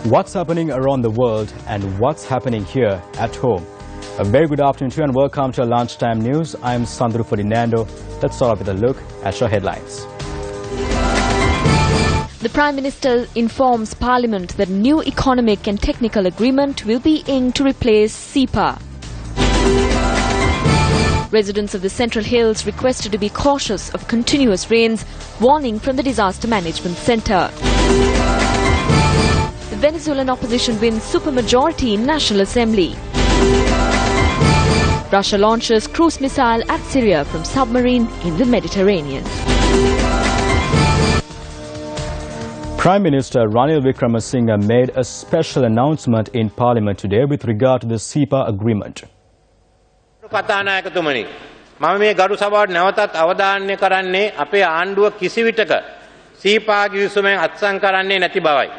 What's happening around the world and what's happening here at home? A very good afternoon to you and welcome to Lunchtime News. I'm Sandro Ferdinando. Let's start off with a look at your headlines. The Prime Minister informs Parliament that a new economic and technical agreement will be inked to replace Ciba. Residents of the Central Hills requested to be cautious of continuous rains, warning from the Disaster Management Centre. The Venezuelan opposition wins supermajority in National Assembly. Russia launches cruise missile at Syria from submarine in the Mediterranean. Prime Minister Ranil Wickremesinghe made a special announcement in Parliament today with regard to the Ciba Agreement. කතානායකතුමනි මම මේ ගරු සභාවට නැවතත් අවධානය කරන්නේ අපේ ආණ්ඩුව කිසිවිටක සීපාගේ විසුමෙන් අත්සන් කරන්නේ නැති බවයි.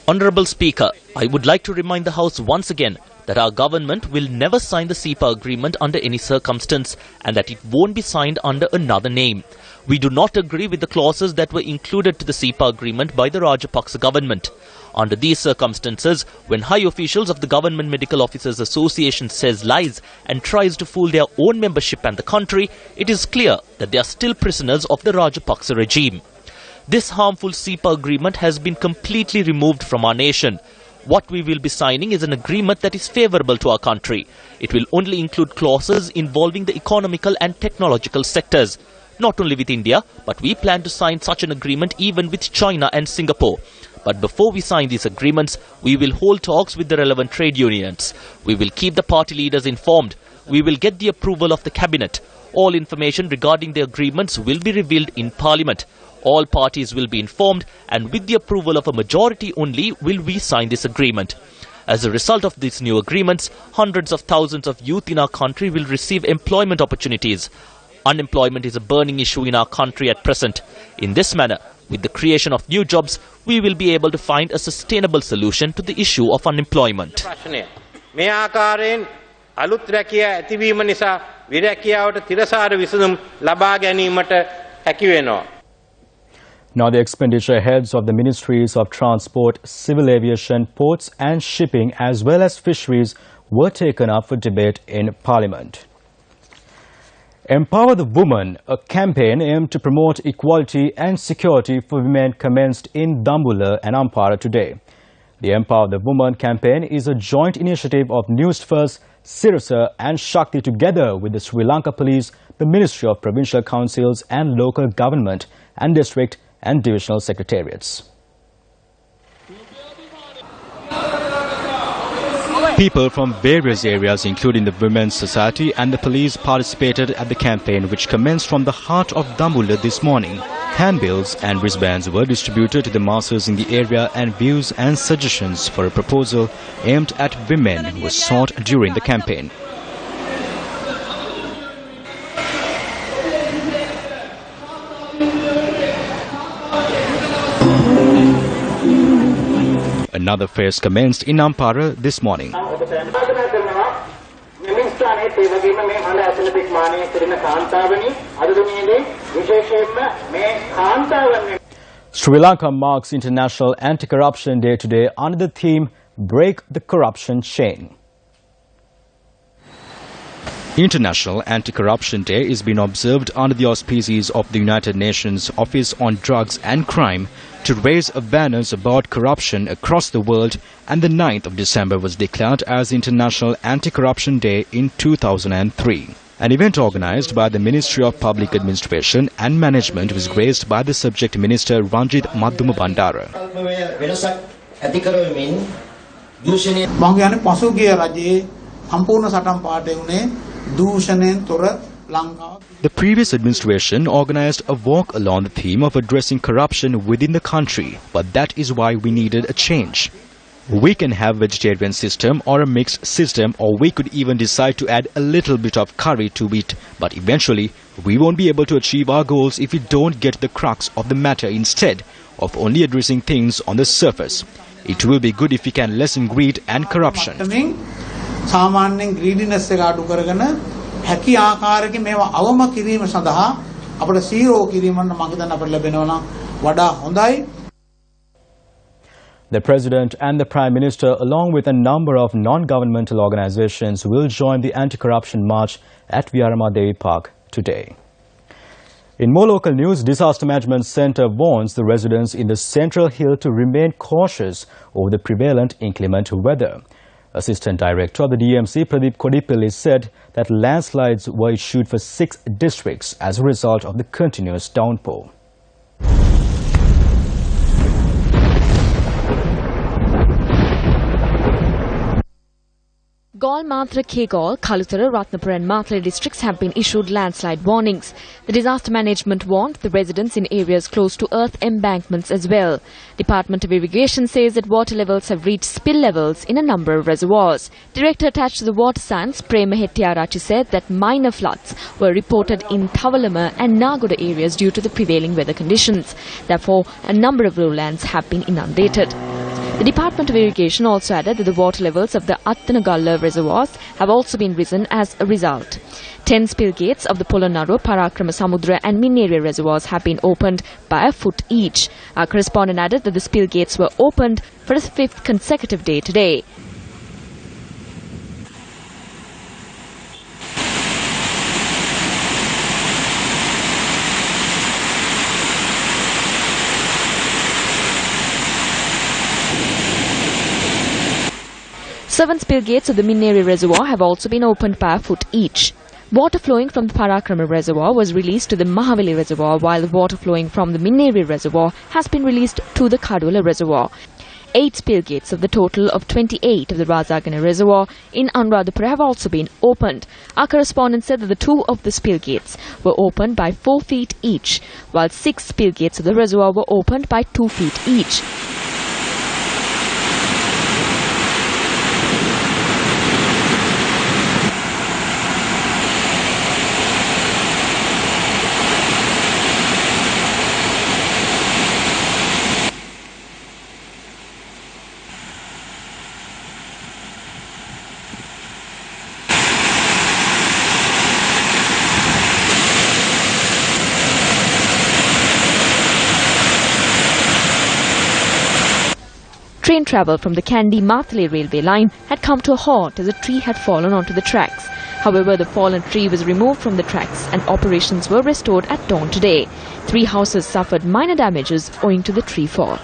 Honourable Speaker, I would like to remind the House once again that our government will never sign the Ciba Agreement under any circumstance and that it won't be signed under another name. We do not agree with the clauses that were included to the Ciba Agreement by the Rajapaksa government. Under these circumstances, when high officials of the Government Medical Officers Association says lies and tries to fool their own membership and the country, it is clear that they are still prisoners of the Rajapaksa regime. This harmful Ciba agreement has been completely removed from our nation. What we will be signing is an agreement that is favourable to our country. It will only include clauses involving the economical and technological sectors. Not only with India, but we plan to sign such an agreement even with China and Singapore. But before we sign these agreements, we will hold talks with the relevant trade unions. We will keep the party leaders informed. We will get the approval of the cabinet. All information regarding the agreements will be revealed in Parliament. All parties will be informed, and with the approval of a majority only will we sign this agreement. As a result of these new agreements, hundreds of thousands of youth in our country will receive employment opportunities. Unemployment is a burning issue in our country at present. In this manner, with the creation of new jobs, we will be able to find a sustainable solution to the issue of unemployment. මේ ආකාරයෙන් අලුත් රැකියා ඇතිවීම නිසා විරැකියාවට තිරසාර විසඳුම් ලබා ගැනීමට හැකි වෙනවා. Now the expenditure heads of the Ministries of Transport, Civil Aviation, Ports and Shipping as well as Fisheries were taken up for debate in Parliament. Empower the Woman, a campaign aimed to promote equality and security for women commenced in Dambulla and Ampara today. The Empower the Woman campaign is a joint initiative of Newsfirst, Sirasa and Shakti together with the Sri Lanka Police, the Ministry of Provincial Councils and Local Government and District and Divisional Secretariats. People from various areas including the Women's Society and the police participated at the campaign which commenced from the heart of Dambulla this morning. Handbills and wristbands were distributed to the masses in the area and views and suggestions for a proposal aimed at women were sought during the campaign. Another phase commenced in Ampara this morning. Sri Lanka marks International Anti-Corruption Day today under the theme Break the Corruption Chain. International Anti-Corruption Day is being observed under the auspices of the United Nations Office on Drugs and Crime to raise awareness about corruption across the world, and the 9th of December was declared as International Anti-Corruption Day in 2003. An event organized by the Ministry of Public Administration and Management was graced by the subject minister Ranjit Madhuma Bandara. The previous administration organized a walk along the theme of addressing corruption within the country, but that is why we needed a change. We can have a vegetarian system or a mixed system, or we could even decide to add a little bit of curry to it, but eventually we won't be able to achieve our goals if we don't get the crux of the matter instead of only addressing things on the surface. It will be good if we can lessen greed and corruption. හැකි ආකාරයකින් මේවා අවම කිරීම සඳහා අපිට zero කිරීමන්න මම හිතන්නේ අපිට ලැබෙනවා නම් වඩා හොඳයි. The President and the Prime Minister, along with a number of non-governmental organizations, will join the anti-corruption march at Viyaramadevi Park today. In more local news, Disaster Management Centre warns the residents in the Central Hill to remain cautious over the prevalent inclement weather. Assistant Director of the DMC, Pradeep Kodipilli, said that landslides were issued for 6 districts as a result of the continuous downpour. Gaul, Matra, Kegaul, Kalutara, Ratnapura and Mathare districts have been issued landslide warnings. The disaster management warned the residents in areas close to earth embankments as well. Department of Irrigation says that water levels have reached spill levels in a number of reservoirs. Director attached to the water science, Prema Hettiarachi, said that minor floods were reported in Thavalama and Nagoda areas due to the prevailing weather conditions. Therefore, a number of lowlands have been inundated. The Department of Irrigation also added that the water levels of the Attanagalla reservoirs have also been risen as a result. 10 spill gates of the Polonnaru, Parakrama Samudra and Minnere reservoirs have been opened by a foot each. Our correspondent added that the spill gates were opened for a 5th consecutive day today. Seven spill gates of the Minnere reservoir have also been opened by a foot each. Water flowing from the Parakrama reservoir was released to the Mahavali reservoir, while the water flowing from the Minnere reservoir has been released to the Kadula reservoir. 8 spill gates of the total of 28 of the Razagana reservoir in Anuradhapura have also been opened. Our correspondent said that the 2 of the spill gates were opened by 4 feet each, while 6 spill gates of the reservoir were opened by 2 feet each. Train travel from the Kandy-Mathale railway line had come to a halt as a tree had fallen onto the tracks. However, the fallen tree was removed from the tracks and operations were restored at dawn today. 3 houses suffered minor damages owing to the tree fall.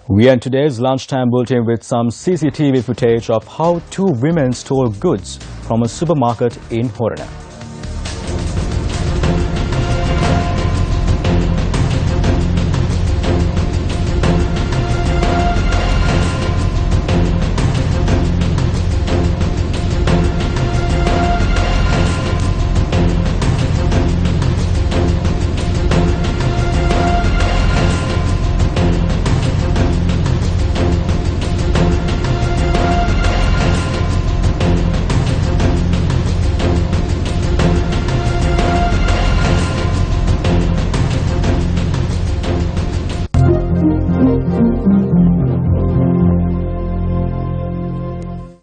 We end today's lunchtime bulletin with some CCTV footage of how 2 women stole goods from a supermarket in Horana.